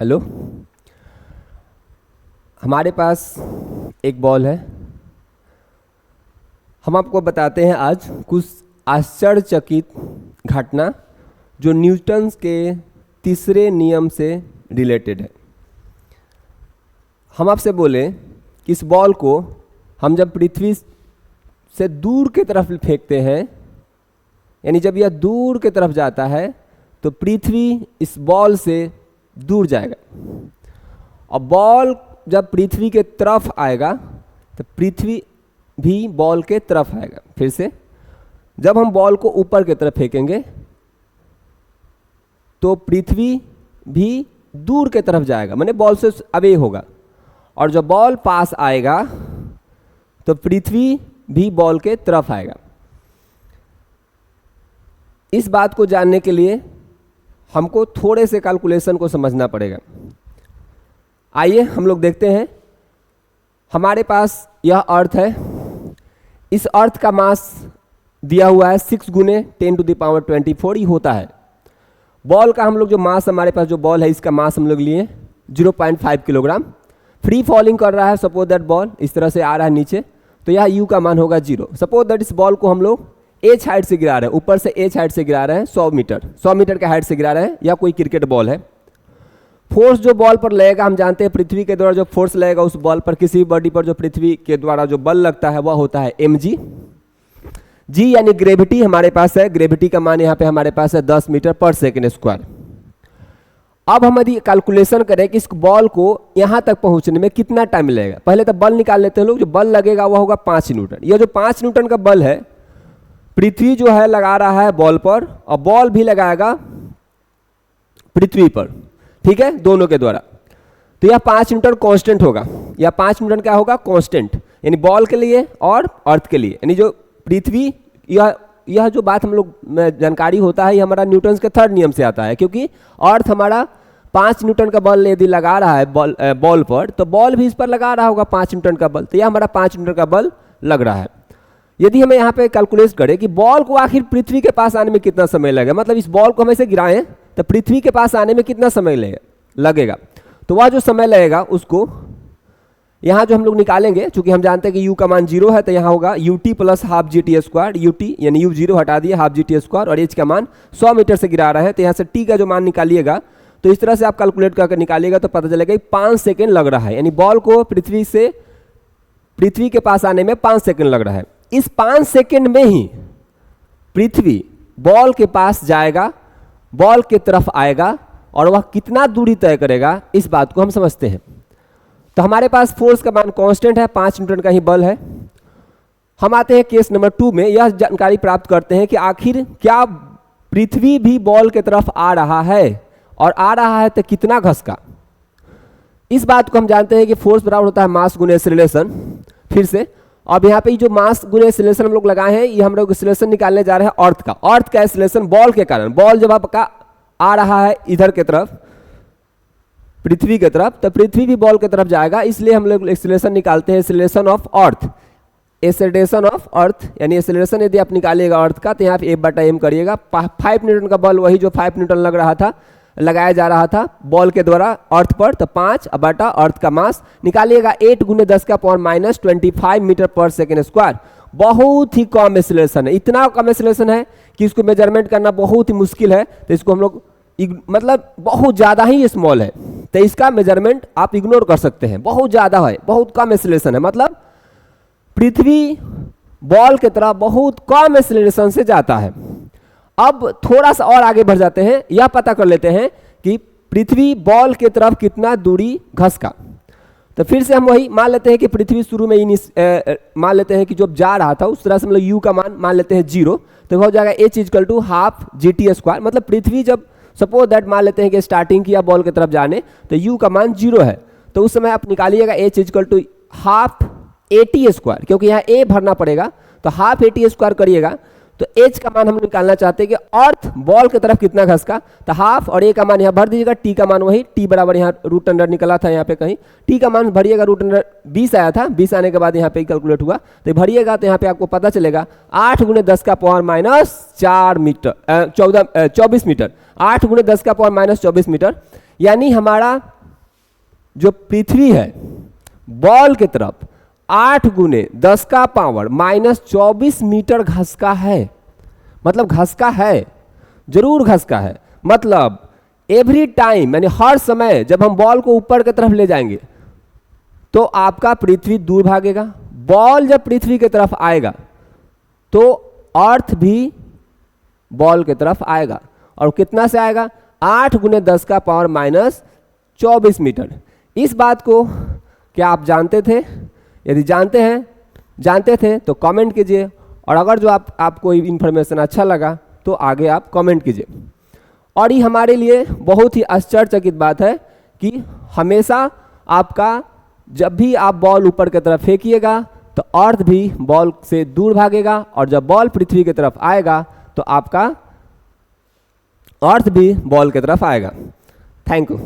Hello, हमारे पास एक ball है। हम आपको बताते हैं आज कुछ आश्चर्यचकित घटना जो न्यूटन्स के तीसरे नियम से रिलेटेड है। हम आपसे बोले कि इस बॉल को हम जब पृथ्वी से दूर की तरफ फेंकते हैं, यानी जब यह दूर की तरफ जाता है तो पृथ्वी इस बॉल से दूर जाएगा, और बॉल जब पृथ्वी के तरफ आएगा तो पृथ्वी भी बॉल के तरफ आएगा। फिर से जब हम बॉल को ऊपर की तरफ फेंकेंगे तो पृथ्वी भी दूर की तरफ जाएगा, माने बॉल से अवे होगा, और जब बॉल पास आएगा तो पृथ्वी भी बॉल के तरफ आएगा। इस बात को जानने के लिए हमको थोड़े से कैलकुलेशन को समझना पड़ेगा। आइए हम लोग देखते हैं। हमारे पास यह अर्थ है। इस अर्थ का मास दिया हुआ है 6 × 10⁻24 ही होता है। बॉल का हम लोग जो मास, हमारे पास जो बॉल है इसका मास हम लोग लिए 0.5 किलोग्राम। फ्री फॉलिंग कर रहा है, सपोज दैट बॉल इस तरह से आ रहा है नीचे, तो यह u का मान होगा 0। सपोज दैट इस बॉल को हम लोग h हाइट से गिरा रहे हैं, ऊपर से h हाइट से गिरा रहे हैं, 100 मीटर के हाइट से गिरा रहे हैं, या कोई क्रिकेट बॉल है। फोर्स जो बॉल पर लगेगा, हम जानते हैं पृथ्वी के द्वारा जो फोर्स लगेगा उस बॉल पर, किसी भी बॉडी पर जो पृथ्वी के द्वारा जो बल लगता है वह होता है mg। g यानी ग्रेविटी हमारे पास है, ग्रेविटी का मान यहाँ पे हमारे पास है 10 मीटर/सेकंड स्क्वायर। अब हम यदि कैलकुलेशन करें कि इस बॉल को यहाँ तक पहुँचने में कितना टाइम लगेगा, पहले तो बल निकाल लेते हैं लोग। जो बल लगेगा वह होगा 5 न्यूटन। यह जो 5 न्यूटन का बल है, पृथ्वी जो है लगा रहा है बॉल पर, और बॉल भी लगाएगा पृथ्वी पर, ठीक है, दोनों के द्वारा। तो यह 5 न्यूटन कांस्टेंट होगा। यह 5 न्यूटन क्या होगा? कांस्टेंट, यानी बॉल के लिए और अर्थ के लिए। यानी जो पृथ्वी, यह जो बात हम लोग में जानकारी होता है, ये हमारा न्यूटन के थर्ड नियम से आता है, क्योंकि अर्थ हमारा 5 न्यूटन का बल यदि लगा रहा है बॉल पर, तो बॉल भी इस पर लगा रहा होगा 5 न्यूटन का बल। तो यह हमारा 5 न्यूटन का बल लग रहा है। यदि हमें यहाँ पे कैलकुलेट करें कि बॉल को आखिर पृथ्वी के पास आने में कितना समय लगेगा, मतलब इस बॉल को हम ऐसे गिराएं तो पृथ्वी के पास आने में कितना समय लगेगा, तो वह जो समय लगेगा उसको यहाँ जो हम लोग निकालेंगे, चूंकि हम जानते हैं कि u का मान 0 है, तो यहाँ होगा ut + ½ gt²। ut यानी u 0 हटा दिए, ½ gt², और h का मान 100 मीटर से गिरा रहे हैं, तो यहाँ से t का जो मान निकालिएगा तो इस तरह से आप कैलकुलेट करके निकालिएगा तो पता चलेगा कि 5 सेकेंड लग रहा है। यानी बॉल को पृथ्वी के पास आने में 5 सेकेंड लग रहा है। इस 5 सेकेंड में ही पृथ्वी बॉल के पास जाएगा, बॉल के तरफ आएगा, और वह कितना दूरी तय करेगा इस बात को हम समझते हैं। तो हमारे पास फोर्स का मान कांस्टेंट है, 5 न्यूटन का ही बल है। हम आते हैं केस नंबर 2 में। यह जानकारी प्राप्त करते हैं कि आखिर क्या पृथ्वी भी बॉल के तरफ आ रहा है, और आ रहा है तो कितना घसका। इस बात को हम जानते हैं कि फोर्स बराबर होता है मास गुने एक्सीलरेशन। फिर से अब यहाँ पे जो मास गुने एक्सीलरेशन हम लोग लगाए हैं, ये हम लोग एक्सीलरेशन निकालने जा रहे हैं अर्थ का। अर्थ का एक्सीलरेशन बॉल के कारण, बॉल जब आपका आ रहा है इधर के तरफ, पृथ्वी की तरफ, तो पृथ्वी भी बॉल की तरफ जाएगा, इसलिए हम लोग एक्सीलरेशन निकालते हैं acceleration of earth. Acceleration of earth यानी एक्सीलरेशन यदि आप निकालिएगा अर्थ का, तो यहाँ पे F/m करिएगा। 5 न्यूटन का बल, वही जो 5 न्यूटन लगाया जा रहा था बॉल के द्वारा अर्थ पर, तो 5 बटा अर्थ का मास निकालिएगा 8 × 10⁻⁻25 मीटर/सेकंड स्क्वायर। बहुत ही कम एक्सीलरेशन है, इतना कम एक्सीलरेशन है कि इसको मेजरमेंट करना बहुत ही मुश्किल है। तो इसको हम लोग मतलब बहुत ज़्यादा ही स्मॉल है, तो इसका मेजरमेंट आप इग्नोर कर सकते हैं। बहुत ज़्यादा है, बहुत कम एक्सीलरेशन है, मतलब पृथ्वी बॉल की तरह बहुत कम एक्सीलरेशन से जाता है। अब थोड़ा सा और आगे बढ़ जाते हैं, यह पता कर लेते हैं कि पृथ्वी बॉल की तरफ कितना दूरी घसका। तो फिर से हम वही मान लेते हैं कि पृथ्वी शुरू में मान लेते हैं कि जो जा रहा था उस तरह से हम लोग u का मान लेते हैं 0, तो हो जाएगा h = ½ gt²। मतलब पृथ्वी जब सपोज दैट मान लेते हैं कि स्टार्टिंग किया बॉल की तरफ जाने, तो u का मान 0 है, तो उस समय आप निकालिएगा h = ½ at², क्योंकि यहाँ a भरना पड़ेगा, तो ½ at² करिएगा तो एच का मान हम निकालना चाहते हैं कि अर्थ बॉल की तरफ कितना घसका, तो हाफ, और ए का मान यहाँ भर दीजिएगा, टी का मान वही, टी बराबर यहाँ रूट अंडर निकला था यहाँ पे कहीं, टी का मान भरिएगा, रूट अंडर 20 आया था, 20 आने के बाद यहाँ पे कैलकुलेट हुआ, तो भरिएगा तो यहाँ पे आपको पता चलेगा 8 × 10 का पावर माइनस 4 मीटर, 24 मीटर, 8 × 10 का पावर माइनस 24 मीटर। यानी हमारा जो पृथ्वी है बॉल की तरफ 8 × 10 का पावर माइनस 24 मीटर घसका है, मतलब घसका है, जरूर घसका है, मतलब एवरी टाइम, यानी हर समय जब हम बॉल को ऊपर की तरफ ले जाएंगे तो आपका पृथ्वी दूर भागेगा, बॉल जब पृथ्वी की तरफ आएगा तो अर्थ भी बॉल की तरफ आएगा, और कितना से आएगा, 8 × 10 का पावर माइनस 24 मीटर। इस बात को क्या आप जानते थे? यदि जानते थे तो कमेंट कीजिए, और अगर जो आपको इन्फॉर्मेशन अच्छा लगा तो आगे आप कमेंट कीजिए। और ये हमारे लिए बहुत ही आश्चर्यचकित बात है कि हमेशा आपका जब भी आप बॉल ऊपर की तरफ फेंकिएगा तो अर्थ भी बॉल से दूर भागेगा, और जब बॉल पृथ्वी की तरफ आएगा तो आपका अर्थ भी बॉल की तरफ आएगा। Thank you.